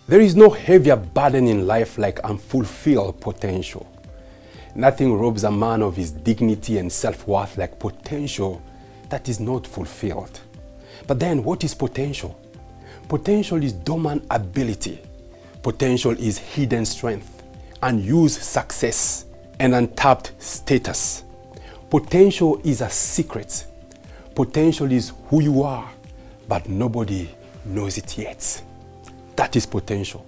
There is no heavier burden in life like unfulfilled potential. Nothing robs a man of his dignity and self-worth like potential that is not fulfilled. But then, what is potential? Potential is dormant ability. Potential is hidden strength, unused success, and untapped status. Potential is a secret. Potential is who you are, but nobody knows it yet. That is potential.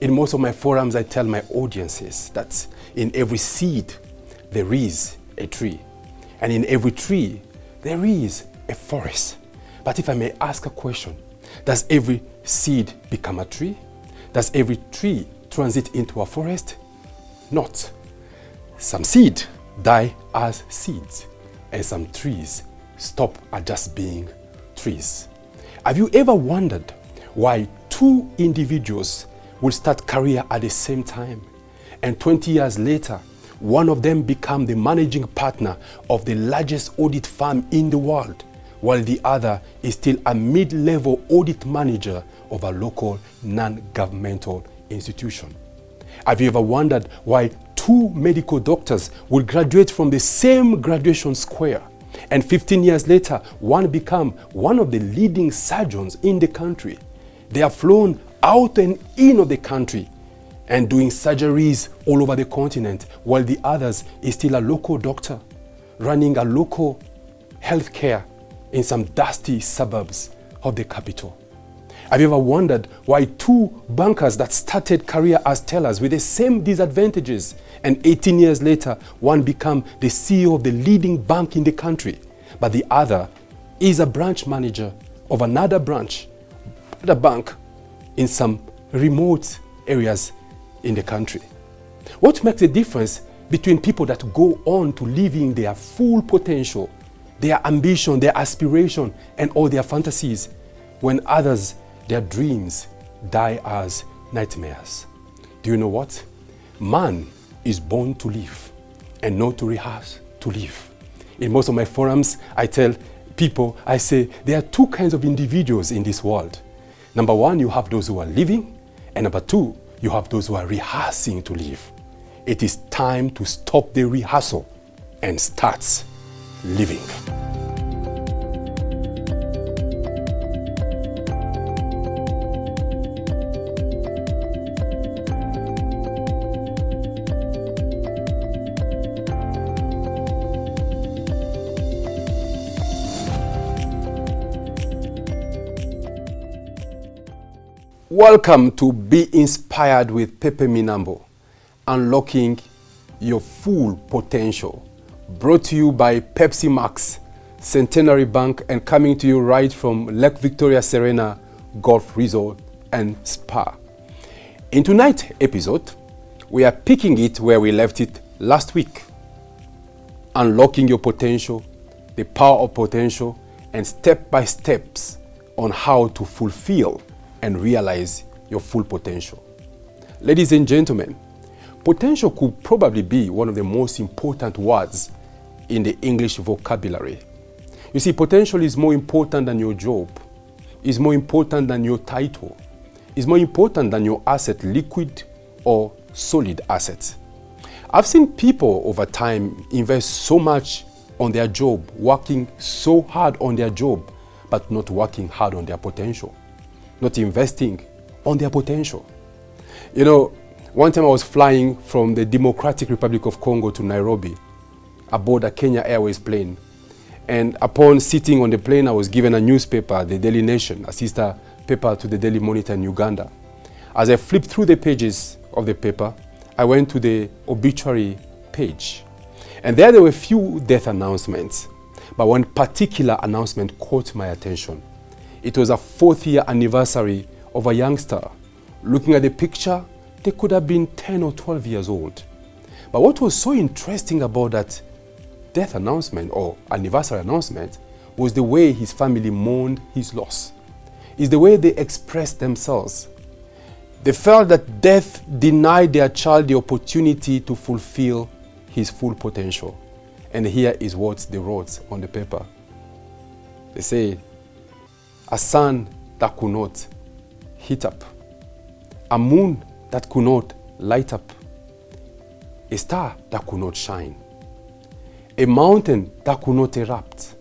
In most of my forums, I tell my audiences that in every seed, there is a tree. And in every tree, there is a forest. But if I may ask a question, does every seed become a tree? Does every tree transit into a forest? Not. Some seed die as seeds, and some trees stop at just being trees. Have you ever wondered why two individuals will start career at the same time, and 20 years later, one of them become the managing partner of the largest audit firm in the world, while the other is still a mid-level audit manager of a local non-governmental institution? Have you ever wondered why two medical doctors will graduate from the same graduation square, and 15 years later, one become one of the leading surgeons in the country? They are flown out and in of the country and doing surgeries all over the continent, while the others is still a local doctor running a local healthcare in some dusty suburbs of the capital. Have you ever wondered why two bankers that started career as tellers with the same disadvantages, and 18 years later, one become the CEO of the leading bank in the country, but the other is a branch manager of another branch, the bank in some remote areas in the country? What makes the difference between people that go on to living their full potential, their ambition, their aspiration, and all their fantasies, when others, their dreams, die as nightmares? Do you know what? Man is born to live and not to rehearse to live. In most of my forums, I tell people, I say, there are two kinds of individuals in this world. Number one, you have those who are living, and number two, you have those who are rehearsing to live. It is time to stop the rehearsal and start living. Welcome to Be Inspired with Pepe Minambo, unlocking your full potential. Brought to you by Pepsi Max, Centenary Bank, and coming to you right from Lake Victoria Serena Golf Resort and Spa. In tonight's episode, we are picking it where we left it last week. Unlocking your potential, the power of potential, and step-by-steps on how to fulfill and realize your full potential. Ladies and gentlemen, potential could probably be one of the most important words in the English vocabulary. You see, potential is more important than your job, is more important than your title, is more important than your asset, liquid or solid assets. I've seen people over time invest so much on their job, working so hard on their job, but not working hard on their potential, not investing on their potential. You know, one time I was flying from the Democratic Republic of Congo to Nairobi aboard a Kenya Airways plane. And upon sitting on the plane, I was given a newspaper, the Daily Nation, a sister paper to the Daily Monitor in Uganda. As I flipped through the pages of the paper, I went to the obituary page. And there were a few death announcements, but one particular announcement caught my attention. It was a 4th-year anniversary of a youngster. Looking at the picture, they could have been 10 or 12 years old. But what was so interesting about that death announcement or anniversary announcement was the way his family mourned his loss. It's the way they expressed themselves. They felt that death denied their child the opportunity to fulfill his full potential. And here is what they wrote on the paper. They say, a son that could not hit up, a moon that could not light up, a star that could not shine, a mountain that could not erupt,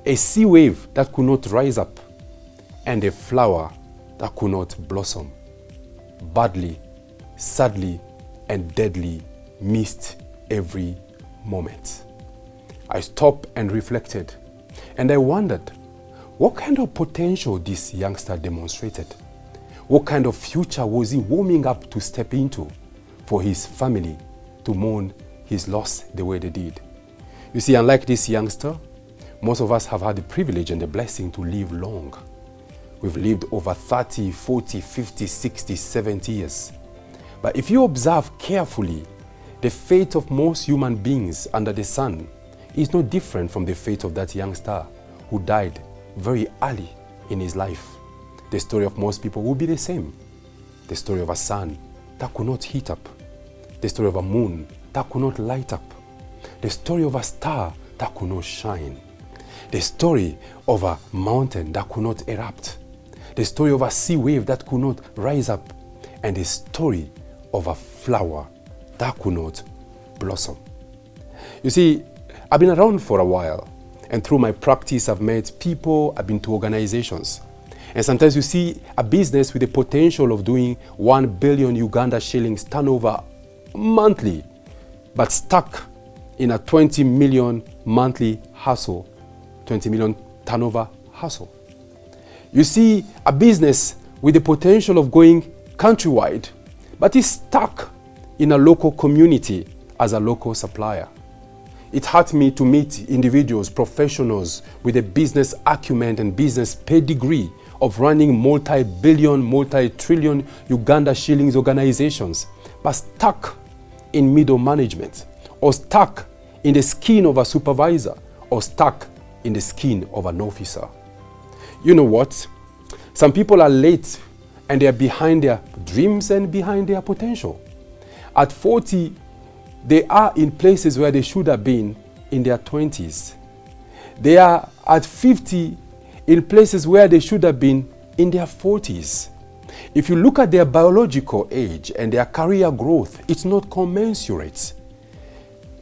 a sea wave that could not rise up, and a flower that could not blossom. Badly, sadly, and deadly missed every moment. I stopped and reflected, and I wondered what kind of potential this youngster demonstrated. What kind of future was he warming up to step into for his family to mourn his loss the way they did? You see, unlike this youngster, most of us have had the privilege and the blessing to live long. We've lived over 30, 40, 50, 60, 70 years. But if you observe carefully, the fate of most human beings under the sun is no different from the fate of that youngster who died very early in his life. The story of most people will be the same. The story of a sun that could not heat up. The story of a moon that could not light up. The story of a star that could not shine. The story of a mountain that could not erupt. The story of a sea wave that could not rise up. And the story of a flower that could not blossom. You see, I've been around for a while, and through my practice I've met people, I've been to organizations. And sometimes you see a business with the potential of doing 1 billion Uganda shillings turnover monthly, but stuck in a 20 million monthly hustle, 20 million turnover hustle. You see a business with the potential of going countrywide, but is stuck in a local community as a local supplier. It hurt me to meet individuals, professionals with a business acumen and business pedigree of running multi-billion, multi-trillion Uganda shillings organizations, but stuck in middle management, or stuck in the skin of a supervisor, or stuck in the skin of an officer. You know what? Some people are late and they are behind their dreams and behind their potential. At 40, they are in places where they should have been in their 20s. They are at 50 in places where they should have been in their 40s. If you look at their biological age and their career growth, it's not commensurate.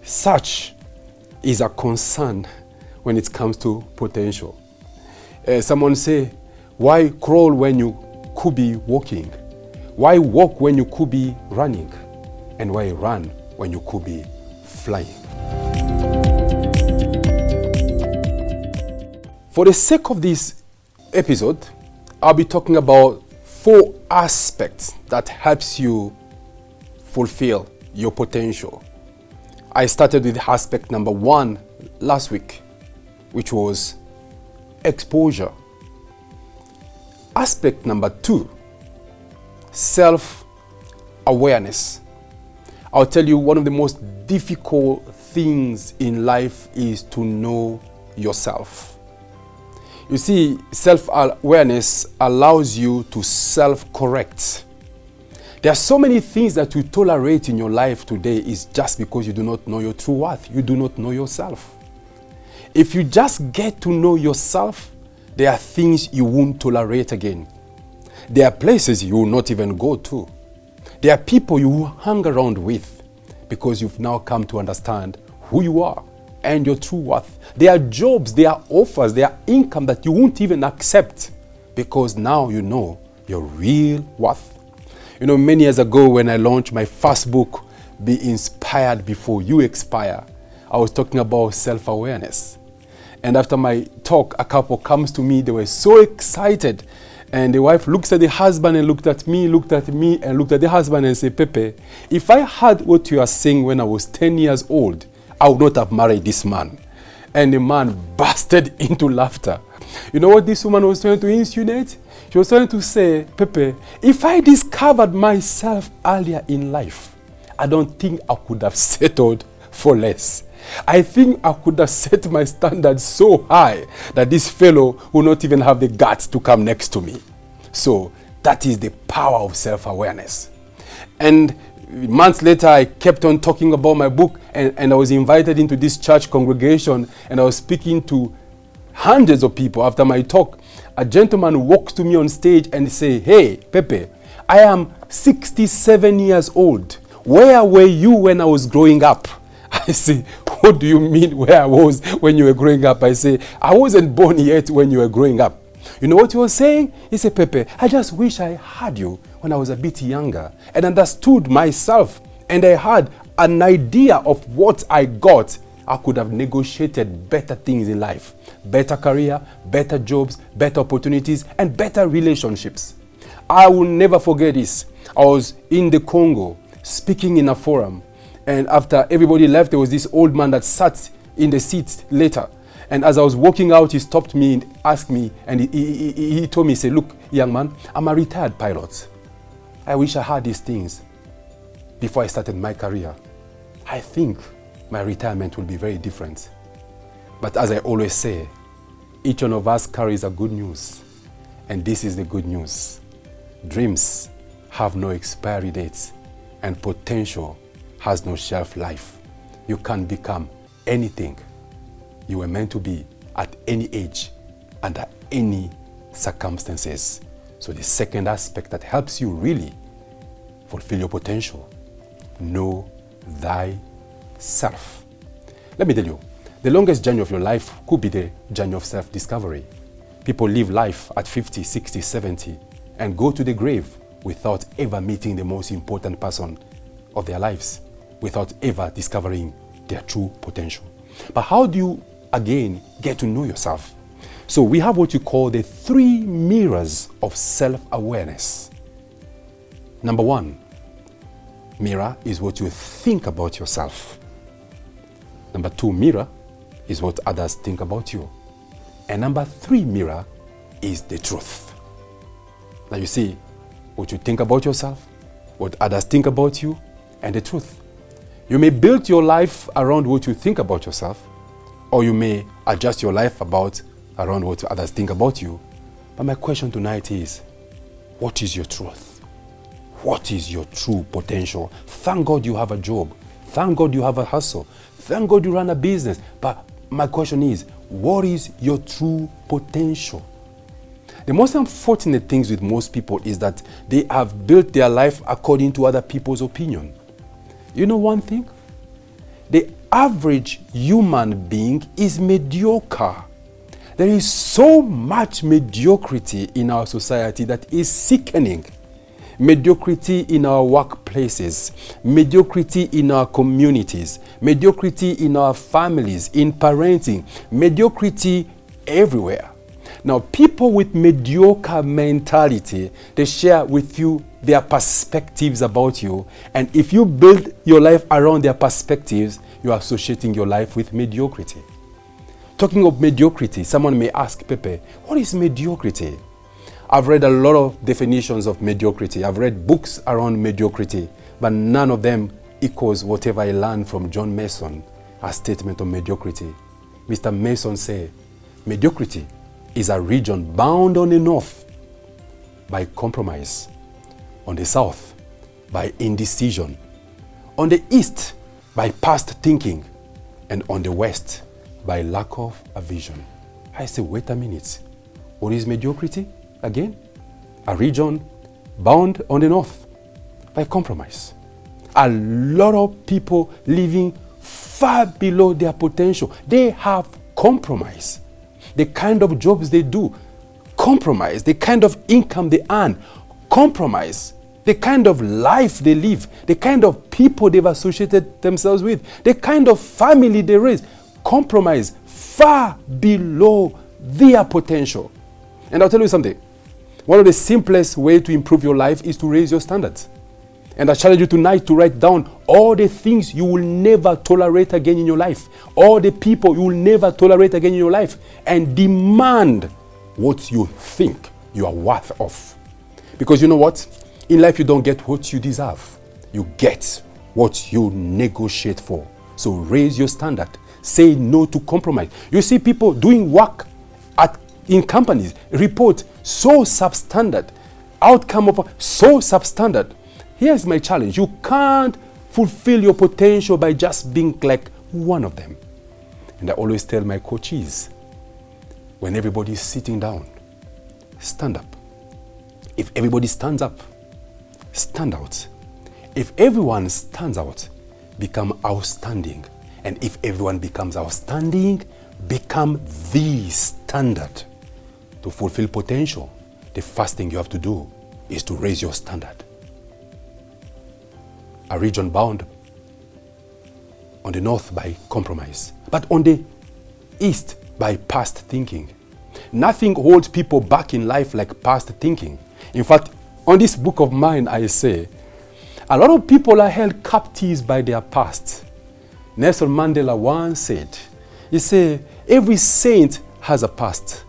Such is a concern when it comes to potential. Someone say, why crawl when you could be walking? Why walk when you could be running? And why run when you could be flying? For the sake of this episode, I'll be talking about 4 aspects that helps you fulfill your potential. I started with aspect number 1 last week, which was exposure. Aspect number 2, self-awareness. I'll tell you, one of the most difficult things in life is to know yourself. You see, self-awareness allows you to self-correct. There are so many things that you tolerate in your life today is just because you do not know your true worth. You do not know yourself. If you just get to know yourself, there are things you won't tolerate again. There are places you will not even go to. There are people you will hang around with because you've now come to understand who you are and your true worth. There are jobs, there are offers, there are income that you won't even accept because now you know your real worth. You know, many years ago when I launched my first book, Be Inspired Before You Expire, I was talking about self-awareness. And after my talk, a couple comes to me, they were so excited. And the wife looks at the husband and looked at me and looked at the husband and said, Pepe, if I had what you are saying when I was 10 years old, I would not have married this man. And the man bursted into laughter. You know what this woman was trying to insinuate? She was trying to say, Pepe, if I discovered myself earlier in life, I don't think I could have settled for less. I think I could have set my standards so high that this fellow will not even have the guts to come next to me. So that is the power of self-awareness. And months later, I kept on talking about my book, and I was invited into this church congregation, and I was speaking to hundreds of people. After my talk, a gentleman walks to me on stage and say, hey, Pepe, I am 67 years old. Where were you when I was growing up? I say, what do you mean where I was when you were growing up? I say, I wasn't born yet when you were growing up. You know what you were saying? He said, Pepe, I just wish I had you when I was a bit younger and understood myself, and I had an idea of what I got. I could have negotiated better things in life. Better career, better jobs, better opportunities, and better relationships. I will never forget this. I was in the Congo speaking in a forum, and after everybody left, there was this old man that sat in the seat later. And as I was walking out, he stopped me and asked me, and he told me, he said, look, young man, I'm a retired pilot. I wish I had these things before I started my career. I think my retirement will be very different. But as I always say, each one of us carries a good news. And this is the good news. Dreams have no expiry dates, and potential has no shelf life. You can become anything you were meant to be at any age, under any circumstances. So the second aspect that helps you really fulfill your potential, know thyself. Let me tell you, the longest journey of your life could be the journey of self-discovery. People live life at 50, 60, 70 and go to the grave without ever meeting the most important person of their lives, without ever discovering their true potential. But how do you, again, get to know yourself? So we have what you call the 3 mirrors of self-awareness. Number 1 mirror is what you think about yourself. Number 2 mirror is what others think about you. And number 3 mirror is the truth. Now you see, what you think about yourself, what others think about you, and the truth. You may build your life around what you think about yourself, or you may adjust your life around what others think about you. But my question tonight is, what is your truth? What is your true potential? Thank God you have a job. Thank God you have a hustle. Thank God you run a business. But my question is, what is your true potential? The most unfortunate things with most people is that they have built their life according to other people's opinion. You know one thing? The average human being is mediocre. There is so much mediocrity in our society that is sickening. Mediocrity in our workplaces, mediocrity in our communities, mediocrity in our families, in parenting, mediocrity everywhere. Now, people with mediocre mentality, they share with you their perspectives about you. And if you build your life around their perspectives, you are associating your life with mediocrity. Talking of mediocrity, someone may ask, Pepe, what is mediocrity? I've read a lot of definitions of mediocrity. I've read books around mediocrity, but none of them equals whatever I learned from John Mason, a statement of mediocrity. Mr. Mason said, mediocrity is a region bound on the north by compromise, on the south by indecision, on the east by past thinking, and on the west by lack of a vision. I say, wait a minute. What is mediocrity? Again, a region bound on the north by compromise. A lot of people living far below their potential. They have compromise. The kind of jobs they do, compromise. The kind of income they earn, compromise. The kind of life they live, the kind of people they've associated themselves with, the kind of family they raise, compromise far below their potential. And I'll tell you something. One of the simplest ways to improve your life is to raise your standards. And I challenge you tonight to write down all the things you will never tolerate again in your life, all the people you will never tolerate again in your life, and demand what you think you are worth of. Because you know what? In life, you don't get what you deserve. You get what you negotiate for. So raise your standard. Say no to compromise. You see people doing work in companies, report so substandard, outcome of so substandard. Here's my challenge. You can't fulfill your potential by just being like one of them. And I always tell my coaches, when everybody is sitting down, stand up. If everybody stands up, stand out. If everyone stands out, become outstanding. And if everyone becomes outstanding, become the standard. To fulfill potential, the first thing you have to do is to raise your standard. A region bound on the north by compromise, but on the east by past thinking. Nothing holds people back in life like past thinking. In fact, on this book of mine, I say, a lot of people are held captives by their past. Nelson Mandela once said, he said, every saint has a past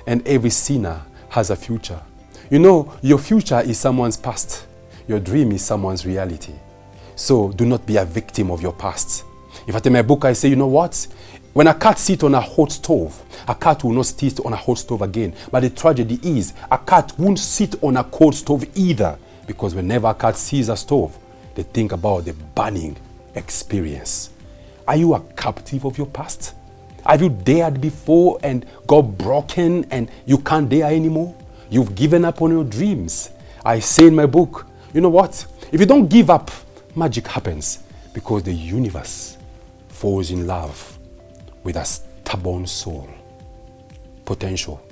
and every sinner has a future. You know, your future is someone's past. Your dream is someone's reality. So do not be a victim of your past. In fact, in my book, I say, you know what? When a cat sits on a hot stove, a cat will not sit on a hot stove again. But the tragedy is, a cat won't sit on a cold stove either. Because whenever a cat sees a stove, they think about the burning experience. Are you a captive of your past? Have you dared before and got broken and you can't dare anymore? You've given up on your dreams. I say in my book, you know what? If you don't give up, magic happens, because the universe falls in love with a stubborn soul. Potential,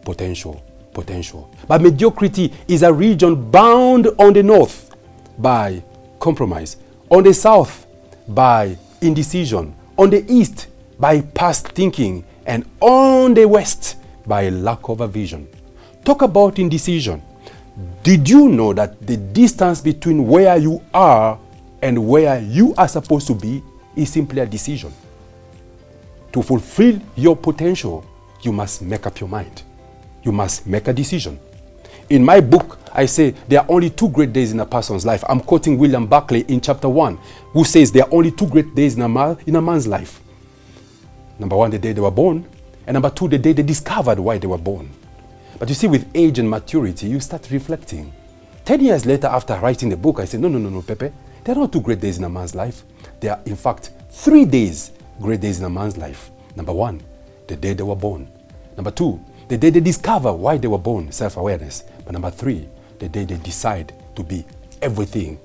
potential, potential. But mediocrity is a region bound on the north by compromise, on the south by indecision, on the east by past thinking, and on the west by lack of a vision. Talk about indecision. Did you know that the distance between where you are and where you are supposed to be is simply a decision? To fulfill your potential, you must make up your mind. You must make a decision. In my book, I say there are only 2 great days in a person's life. I'm quoting William Buckley in chapter 1, who says there are only 2 great days in a man's life. Number 1, the day they were born, and number 2, the day they discovered why they were born. But you see, with age and maturity, you start reflecting. 10 years later, after writing the book, I said, no, Pepe, there are not 2 great days in a man's life. There are, in fact, 3 great days in a man's life. Number 1, the day they were born. Number 2, the day they discover why they were born, self-awareness. But number 3, the day they decide to be everything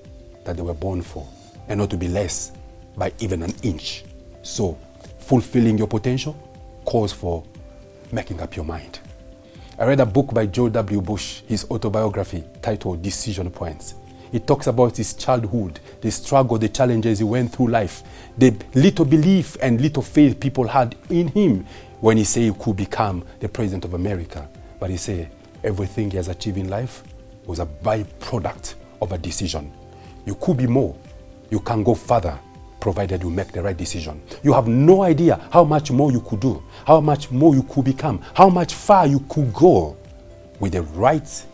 that they were born for, and not to be less by even an inch. So, fulfilling your potential calls for making up your mind. I read a book by George W. Bush, his autobiography titled Decision Points. It talks about his childhood, the struggle, the challenges he went through life, the little belief and little faith people had in him when he said he could become the president of America. But he said everything he has achieved in life was a byproduct of a decision. You could be more. You can go further, provided you make the right decision. You have no idea how much more you could do, how much more you could become, how much far you could go with the right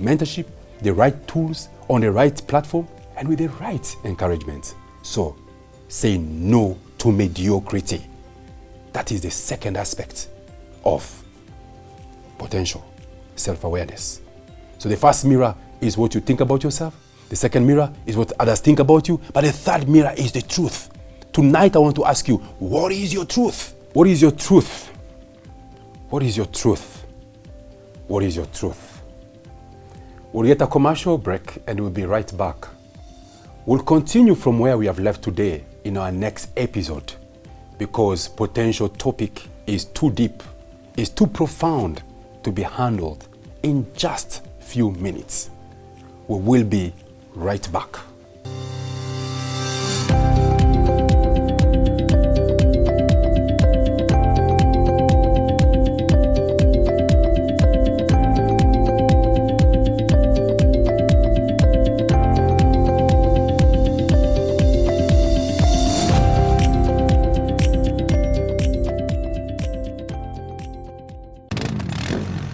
mentorship, the right tools, on the right platform, and with the right encouragement. So, say no to mediocrity. That is the second aspect of potential, self-awareness. So the first mirror is what you think about yourself. The second mirror is what others think about you. But the third mirror is the truth. Tonight I want to ask you, what is your truth? What is your truth? What is your truth? What is your truth? We'll get a commercial break and we'll be right back. We'll continue from where we have left today in our next episode, because potential topic is too deep, is too profound to be handled in just few minutes. We will be right back.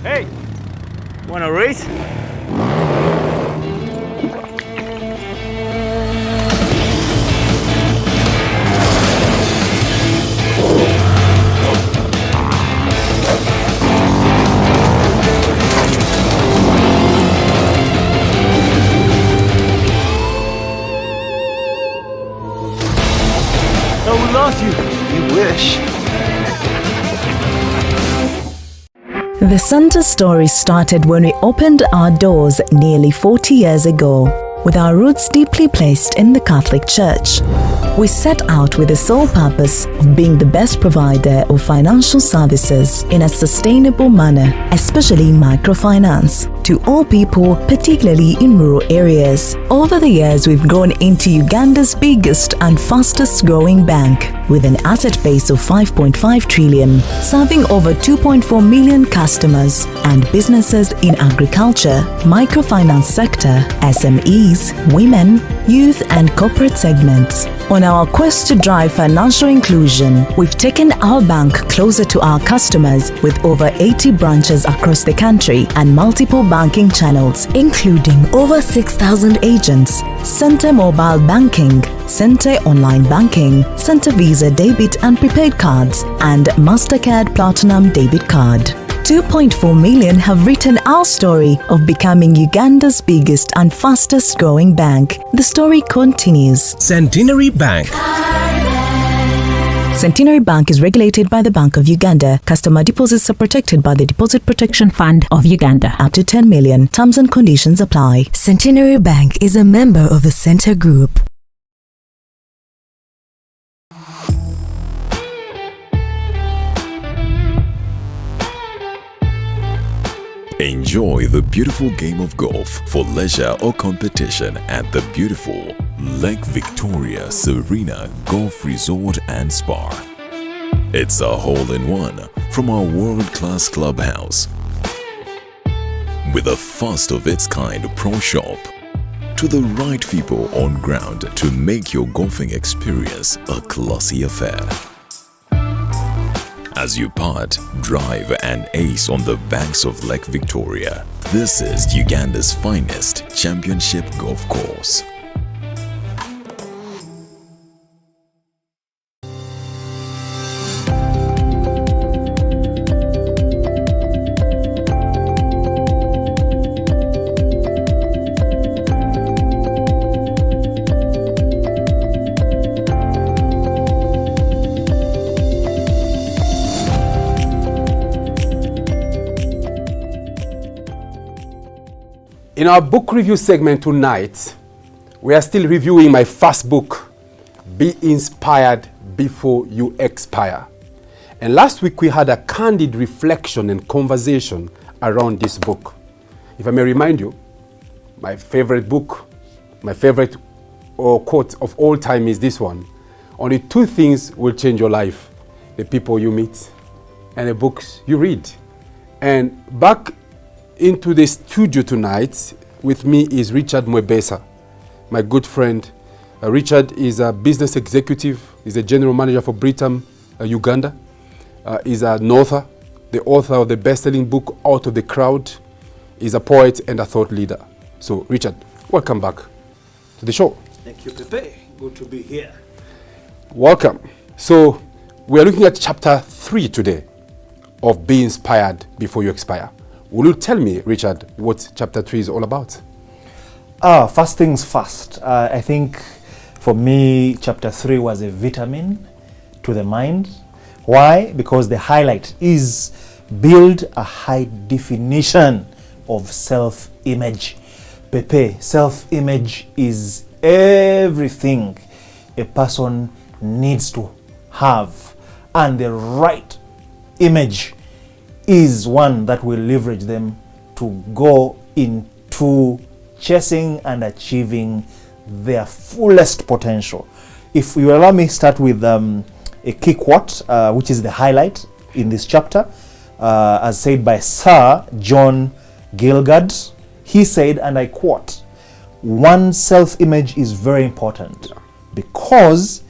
Hey, want a race? I would love you. You wish. The Santa story started when we opened our doors nearly 40 years ago. with our roots deeply placed in the Catholic Church. We set out with the sole purpose of being the best provider of financial services in a sustainable manner, especially microfinance, to all people, particularly in rural areas. Over the years, we've grown into Uganda's biggest and fastest growing bank, with an asset base of 5.5 trillion, serving over 2.4 million customers and businesses in agriculture, microfinance sector, SMEs, women, youth and corporate segments. On our quest to drive financial inclusion, we've taken our bank closer to our customers with over 80 branches across the country and multiple banking channels, including over 6,000 agents, Center Mobile Banking, Center Online Banking, Center Visa Debit and Prepaid Cards, and MasterCard Platinum Debit Card. 2.4 million have written our story of becoming Uganda's biggest and fastest growing bank. The story continues. Centenary Bank. Centenary Bank is regulated by the Bank of Uganda. Customer deposits are protected by the Deposit Protection Fund of Uganda. Up to 10 million. Terms and conditions apply. Centenary Bank is a member of the Center Group. Enjoy the beautiful game of golf for leisure or competition at the beautiful Lake Victoria Serena Golf Resort and Spa. It's a hole-in-one from our world-class clubhouse with a first-of-its-kind pro shop to the right people on ground to make your golfing experience a classy affair. As you putt, drive and ace on the banks of Lake Victoria, this is Uganda's finest championship golf course. In our book review segment tonight, we are still reviewing my first book, Be Inspired Before You Expire. And last week we had a candid reflection and conversation around this book. If I may remind you, my favorite book, my favorite quote of all time is this one: only two things will change your life: the people you meet and the books you read. And back into the studio tonight with me is Richard Mwebesa, my good friend. Richard is a business executive, he's a general manager for Britam, Uganda. He's an author, the author of the best-selling book Out of the Crowd. He's a poet and a thought leader. So Richard, welcome back to the show. Thank you, Pepe. Good to be here. Welcome. So we are looking at chapter 3 today of Be Inspired Before You Expire. Will you tell me, Richard, what chapter 3 is all about? First things first. I think for me, chapter 3 was a vitamin to the mind. Why? Because the highlight is build a high definition of self-image. Pepe, self-image is everything a person needs to have, and the right image is one that will leverage them to go into chasing and achieving their fullest potential. If you allow me start with a key quote, which is the highlight in this chapter, as said by Sir John Gielgud. He said, and I quote, "One's self-image is very important because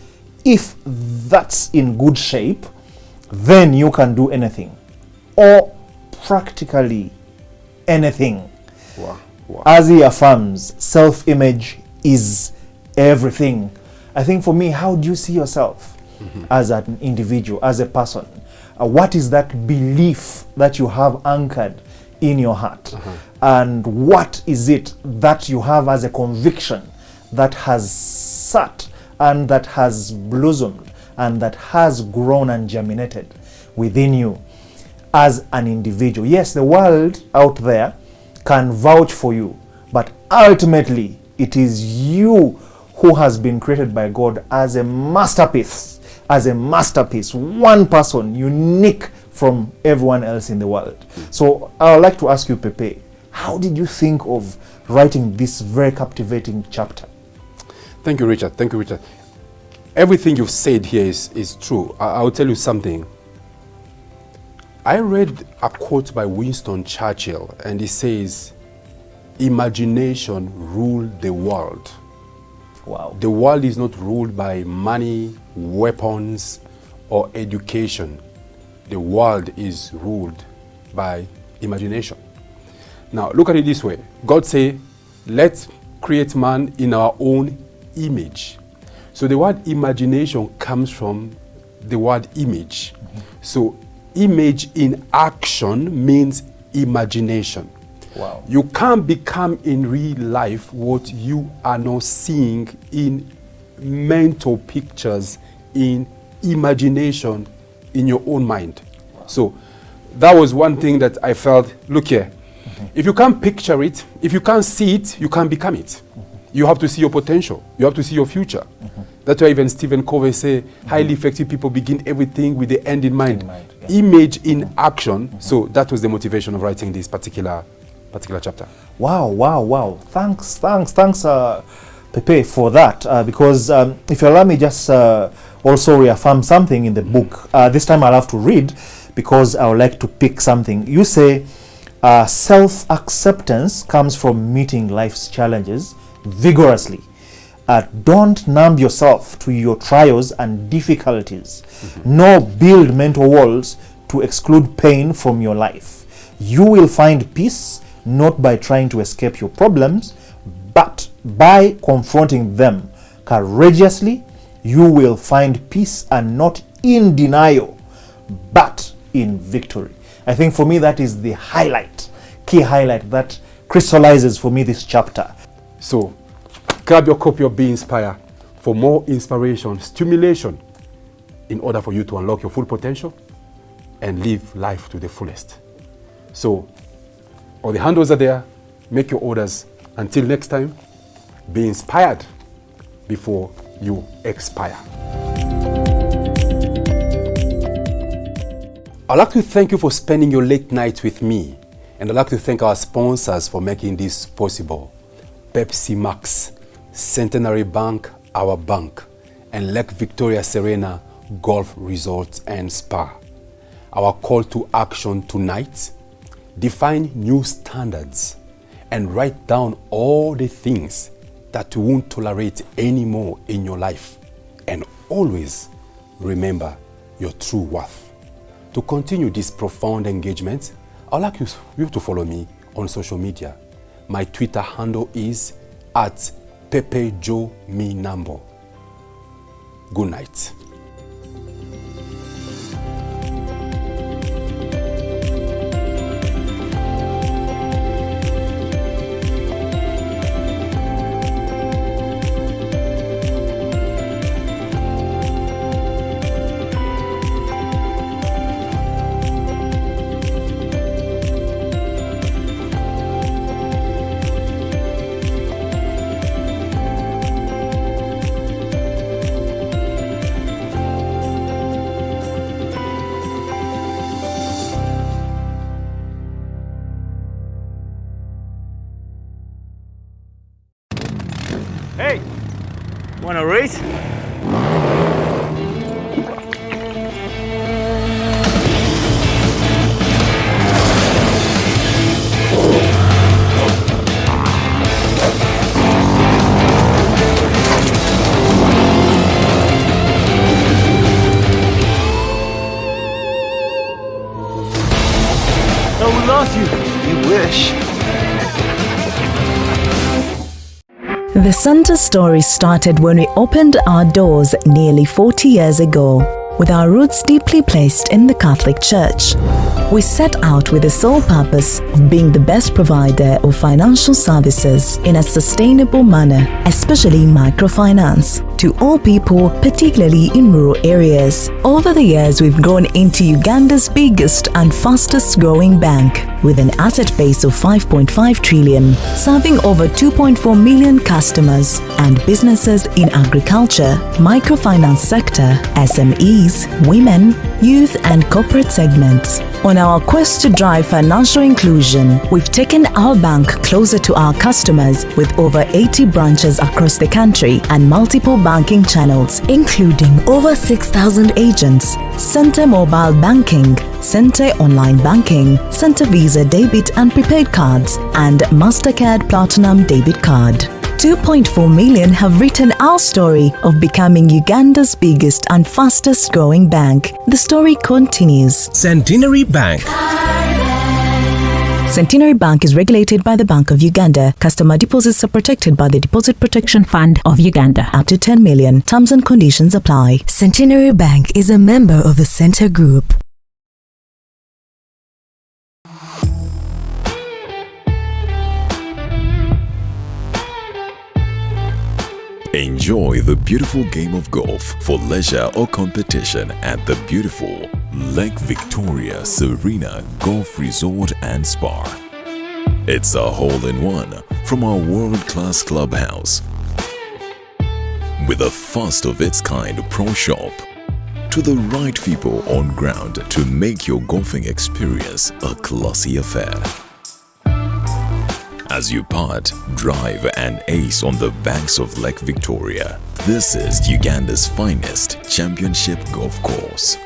if that's in good shape, then you can do anything, or practically anything." Wow. Wow. As he affirms, self-image is everything. I think for me, how do you see yourself as an individual, as a person? What is that belief that you have anchored in your heart? And what is it that you have as a conviction that has sat and that has blossomed and that has grown and germinated within you as an individual? Yes, the world out there can vouch for you, but ultimately it is you who has been created by God as a masterpiece. As a masterpiece, one person unique from everyone else in the world. So I would like to ask you, Pepe, how did you think of writing this very captivating chapter? Thank you, Richard. Thank you, Richard. Everything you've said here is true. I'll tell you something. I read a quote by Winston Churchill, and he says, "Imagination ruled the world." Wow. The world is not ruled by money, weapons, or education. The world is ruled by imagination. Now, look at it this way. God say, let's create man in our own image. So the word imagination comes from the word image. So image in action means imagination. Wow. You can't become in real life what you are not seeing in mental pictures, in imagination, in your own mind. Wow. So that was one thing that I felt, look here, if you can't picture it, if you can't see it, you can't become it. You have to see your potential. You have to see your future. That's why even Stephen Covey say, highly effective people begin everything with the end in mind. Image in action. So that was the motivation of writing this particular chapter. Wow. Thanks, Pepe, for that. Because if you allow me just also reaffirm something in the book. This time I'll have to read because I would like to pick something. You say, self-acceptance comes from meeting life's challenges vigorously. Don't numb yourself to your trials and difficulties, nor build mental walls to exclude pain from your life. You will find peace not by trying to escape your problems, but by confronting them courageously. You will find peace, and not in denial, but in victory. I think for me that is the key highlight that crystallizes for me this chapter. So grab your copy of Be Inspired for more inspiration, stimulation, in order for you to unlock your full potential and live life to the fullest. So all the handles are there. Make your orders. Until next time, be inspired before you expire. I'd like to thank you for spending your late night with me, and I'd like to thank our sponsors for making this possible. Pepsi Max, Centenary Bank, our bank, and Lake Victoria Serena Golf Resorts and Spa. Our call to action tonight: define new standards and write down all the things that you won't tolerate anymore in your life. And always remember your true worth. To continue this profound engagement, I'd like you to follow me on social media. My Twitter handle is @PepeJoeMeNambo. Good night. Hey, want a race? Oh, we lost you. You wish. The Center story started when we opened our doors nearly 40 years ago, with our roots deeply placed in the Catholic Church. We set out with the sole purpose of being the best provider of financial services in a sustainable manner, especially microfinance, to all people, particularly in rural areas. Over the years, we've grown into Uganda's biggest and fastest growing bank, with an asset base of 5.5 trillion, serving over 2.4 million customers and businesses in agriculture, microfinance sector, SMEs, women, youth and corporate segments. On our quest to drive financial inclusion, we've taken our bank closer to our customers with over 80 branches across the country and multiple banking channels, including over 6,000 agents, Center Mobile Banking, Center Online Banking, Center Visa Debit and Prepaid Cards, and MasterCard Platinum Debit Card. 2.4 million have written our story of becoming Uganda's biggest and fastest growing bank. The story continues. Centenary Bank. Centenary Bank is regulated by the Bank of Uganda. Customer deposits are protected by the Deposit Protection Fund of Uganda. Up to 10 million. Terms and conditions apply. Centenary Bank is a member of the Center Group. Enjoy the beautiful game of golf for leisure or competition at the beautiful Lake Victoria Serena Golf Resort and Spa. It's a hole-in-one from our world-class clubhouse with a first-of-its-kind pro shop to the right people on ground to make your golfing experience a classy affair. As you putt, drive and ace on the banks of Lake Victoria, this is Uganda's finest championship golf course.